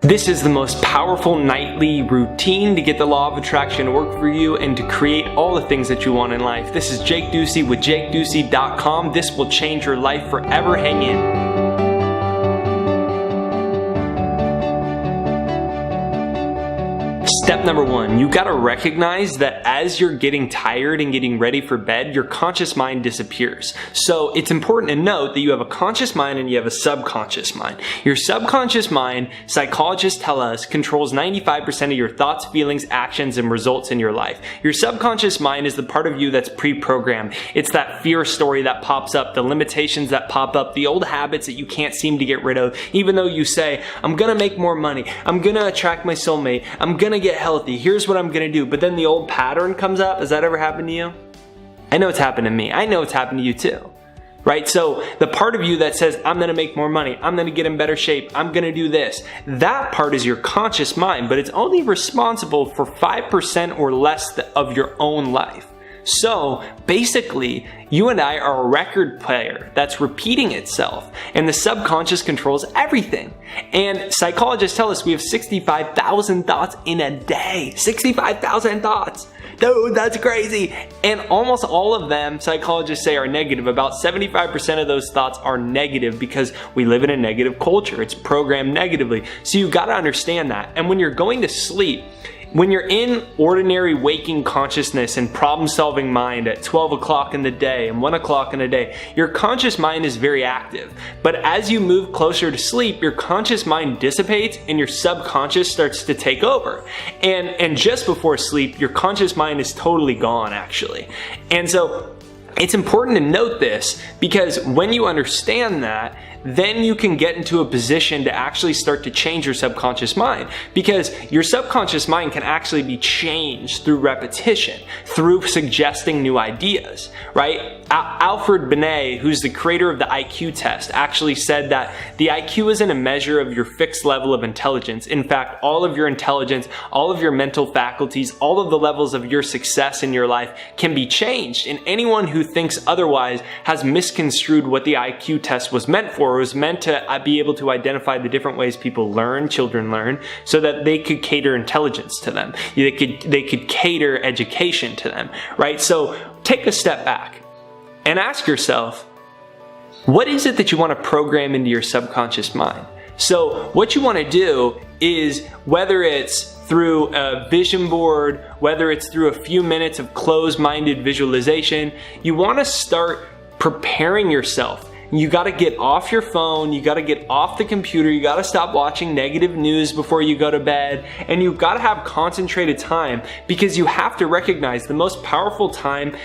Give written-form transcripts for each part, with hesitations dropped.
This is the most powerful nightly routine to get the law of attraction to work for you and to create all the things that you want in life. This is Jake Ducey with JakeDucey.com. This will change your life forever. Hang in. Step number one, you gotta recognize that as you're getting tired and getting ready for bed, your conscious mind disappears. So it's important to note that you have a conscious mind and you have a subconscious mind. Your subconscious mind, psychologists tell us, controls 95% of your thoughts, feelings, actions, and results in your life. Your subconscious mind is the part of you that's pre-programmed. It's that fear story that pops up, the limitations that pop up, the old habits that you can't seem to get rid of, even though you say, I'm gonna make more money, I'm gonna attract my soulmate, I'm gonna get healthy, here's what I'm gonna do, but then the old pattern comes up. Has that ever happened to you? I know it's happened to me. I know it's happened to you too, right? So the part of you that says, I'm gonna make more money, I'm gonna get in better shape, I'm gonna do this, that part is your conscious mind, but it's only responsible for 5% or less of your own life. So basically, you and I are a record player that's repeating itself, and the subconscious controls everything. And psychologists tell us we have 65,000 thoughts in a day. 65,000 thoughts. Dude, that's crazy. And almost all of them, psychologists say, are negative. About 75% of those thoughts are negative because we live in a negative culture. It's programmed negatively. So you gotta understand that. And when you're going to sleep, when you're in ordinary waking consciousness and problem-solving mind at 12 o'clock in the day and 1 o'clock in the day, your conscious mind is very active. But as you move closer to sleep, your conscious mind dissipates and your subconscious starts to take over. And just before sleep, your conscious mind is totally gone, actually. And so it's important to note this because when you understand that, then you can get into a position to actually start to change your subconscious mind, because your subconscious mind can actually be changed through repetition, through suggesting new ideas, right? Alfred Binet, who's the creator of the IQ test, actually said that the IQ isn't a measure of your fixed level of intelligence. In fact, all of your intelligence, all of your mental faculties, all of the levels of your success in your life can be changed, and anyone who thinks otherwise has misconstrued what the IQ test was meant for. It was meant to be able to identify the different ways people learn, children learn, so that they could cater intelligence to them. They could cater education to them, right? So take a step back and ask yourself, what is it that you want to program into your subconscious mind? So what you want to do is, whether it's through a vision board, whether it's through a few minutes of closed-minded visualization, you want to start preparing yourself. You got to get off your phone, you got to get off the computer, you got to stop watching negative news before you go to bed, and you've got to have concentrated time, because you have to recognize the most powerful time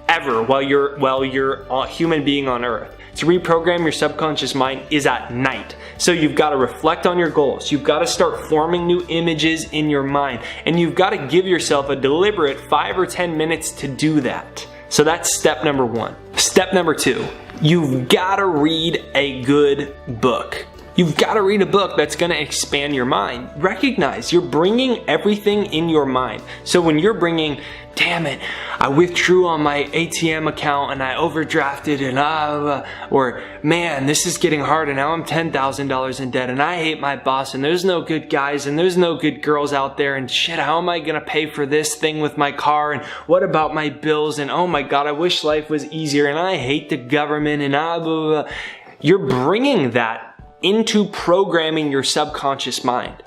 ever while you're a human being on earth to reprogram your subconscious mind is at night. So you've got to reflect on your goals. You've got to start forming new images in your mind, and you've got to give yourself a deliberate 5 or 10 minutes to do that. So that's step number one. Step number two, you've got to read a good book. You've got to read a book that's going to expand your mind. Recognize you're bringing everything in your mind. So when you're bringing, damn it, I withdrew on my ATM account and I overdrafted and or man, this is getting hard and now I'm $10,000 in debt and I hate my boss and there's no good guys and there's no good girls out there and shit, how am I going to pay for this thing with my car and what about my bills and oh my God, I wish life was easier and I hate the government and blah, blah, blah. You're bringing that into programming your subconscious mind.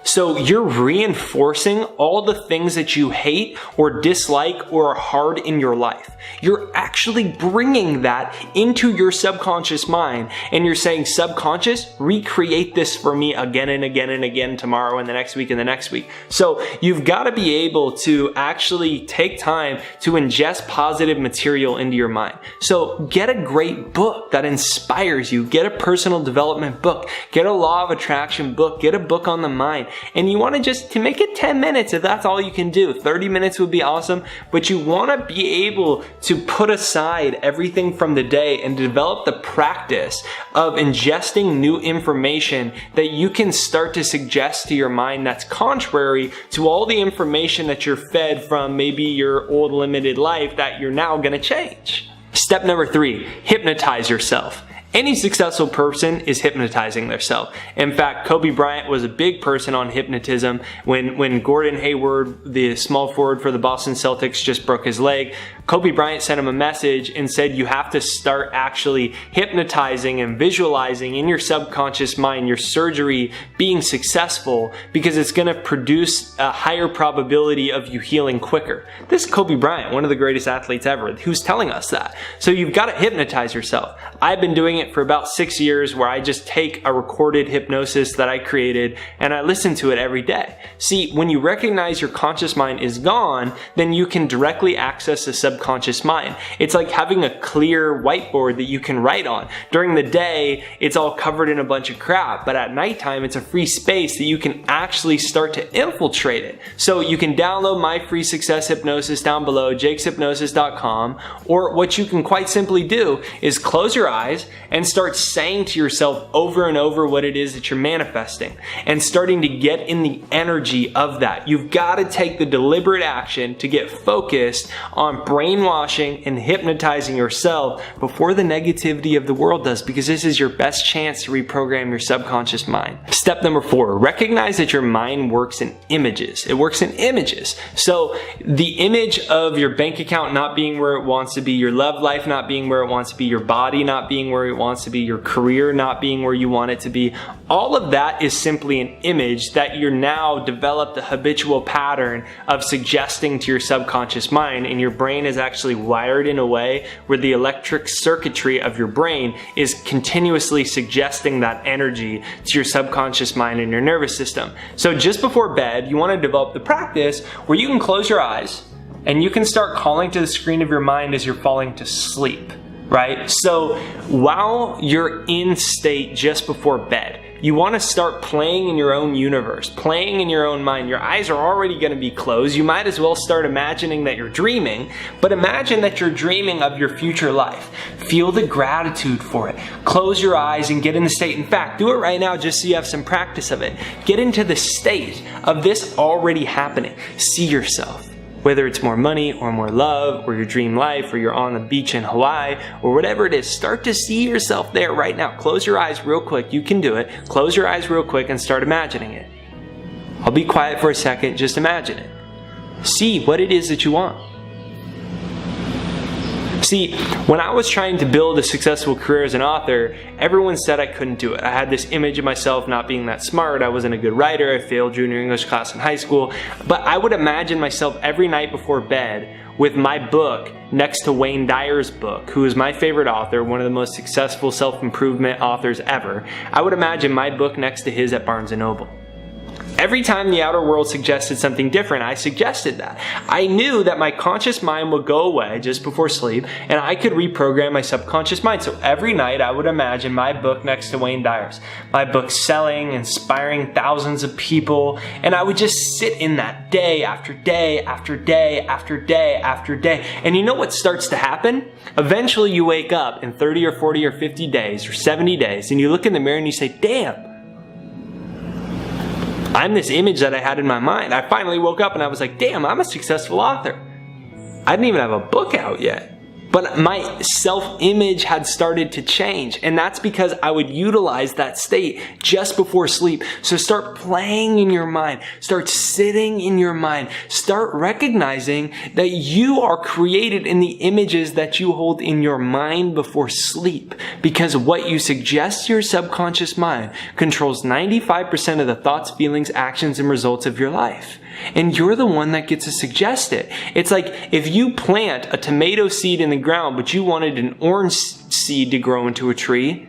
So you're reinforcing all the things that you hate or dislike or are hard in your life. You're actually bringing that into your subconscious mind, and you're saying, subconscious, recreate this for me again and again and again tomorrow and the next week and the next week. So you've got to be able to actually take time to ingest positive material into your mind. So get a great book that inspires you. Get a personal development book. Get a law of attraction book. Get a book on the mind. And you want to make it 10 minutes if that's all you can do. 30 minutes would be awesome, but you want to be able to put aside everything from the day and develop the practice of ingesting new information that you can start to suggest to your mind that's contrary to all the information that you're fed from maybe your old limited life that you're now going to change. Step number 3, hypnotize yourself. Any successful person is hypnotizing themselves. In fact, Kobe Bryant was a big person on hypnotism. When Gordon Hayward, the small forward for the Boston Celtics, just broke his leg, Kobe Bryant sent him a message and said you have to start actually hypnotizing and visualizing in your subconscious mind your surgery being successful, because it's going to produce a higher probability of you healing quicker. This is Kobe Bryant, one of the greatest athletes ever, who's telling us that. So you've got to hypnotize yourself. I've been doing it for about 6 years, where I just take a recorded hypnosis that I created and I listen to it every day. See, when you recognize your conscious mind is gone, then you can directly access the subconscious mind. It's like having a clear whiteboard that you can write on. During the day, it's all covered in a bunch of crap, but at nighttime, it's a free space that you can actually start to infiltrate it. So you can download my free success hypnosis down below, jakeshypnosis.com, or what you can quite simply do is close your eyes and start saying to yourself over and over what it is that you're manifesting, and starting to get in the energy of that. You've got to take the deliberate action to get focused on brainwashing and hypnotizing yourself before the negativity of the world does, because this is your best chance to reprogram your subconscious mind. Step number 4, recognize that your mind works in images. It works in images. So the image of your bank account not being where it wants to be, your love life not being where it wants to be, your body not being where it wants to be, your career not being where you want it to be, all of that is simply an image that you're now developed a habitual pattern of suggesting to your subconscious mind, and your brain is actually wired in a way where the electric circuitry of your brain is continuously suggesting that energy to your subconscious mind and your nervous system. So just before bed, you want to develop the practice where you can close your eyes and you can start calling to the screen of your mind as you're falling to sleep. Right? So while you're in state just before bed, you want to start playing in your own universe, playing in your own mind. Your eyes are already going to be closed. You might as well start imagining that you're dreaming, but imagine that you're dreaming of your future life. Feel the gratitude for it. Close your eyes and get in the state. In fact, do it right now just so you have some practice of it. Get into the state of this already happening. See yourself. Whether it's more money or more love or your dream life or you're on the beach in Hawaii or whatever it is, start to see yourself there right now. Close your eyes real quick. You can do it. Close your eyes real quick and start imagining it. I'll be quiet for a second. Just imagine it. See what it is that you want. See, when I was trying to build a successful career as an author, everyone said I couldn't do it. I had this image of myself not being that smart. I wasn't a good writer. I failed junior English class in high school. But I would imagine myself every night before bed with my book next to Wayne Dyer's book, who is my favorite author, one of the most successful self-improvement authors ever. I would imagine my book next to his at Barnes & Noble. Every time the outer world suggested something different, I suggested that. I knew that my conscious mind would go away just before sleep, and I could reprogram my subconscious mind. So every night I would imagine my book next to Wayne Dyer's. My book selling, inspiring thousands of people, and I would just sit in that day after day after day after day after day. And you know what starts to happen? Eventually you wake up in 30 or 40 or 50 days or 70 days, and you look in the mirror and you say, damn, I'm this image that I had in my mind. I finally woke up and I was like, damn, I'm a successful author. I didn't even have a book out yet. But my self-image had started to change, and that's because I would utilize that state just before sleep. So start playing in your mind. Start sitting in your mind. Start recognizing that you are created in the images that you hold in your mind before sleep, because what you suggest to your subconscious mind controls 95% of the thoughts, feelings, actions, and results of your life. And you're the one that gets to suggest it. It's like if you plant a tomato seed in the ground, but you wanted an orange seed to grow into a tree,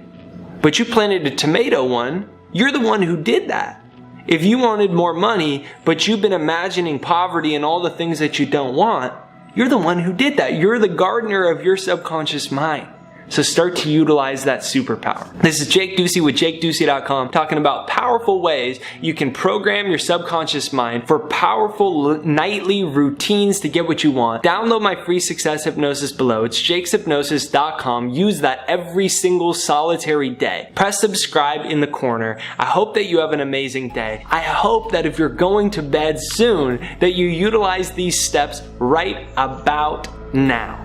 but you planted a tomato one, you're the one who did that. If you wanted more money, but you've been imagining poverty and all the things that you don't want, you're the one who did that. You're the gardener of your subconscious mind. So start to utilize that superpower. This is Jake Ducey with JakeDucey.com, talking about powerful ways you can program your subconscious mind for powerful nightly routines to get what you want. Download my free success hypnosis below. It's jakeshypnosis.com. Use that every single solitary day. Press subscribe in the corner. I hope that you have an amazing day. I hope that if you're going to bed soon, that you utilize these steps right about now.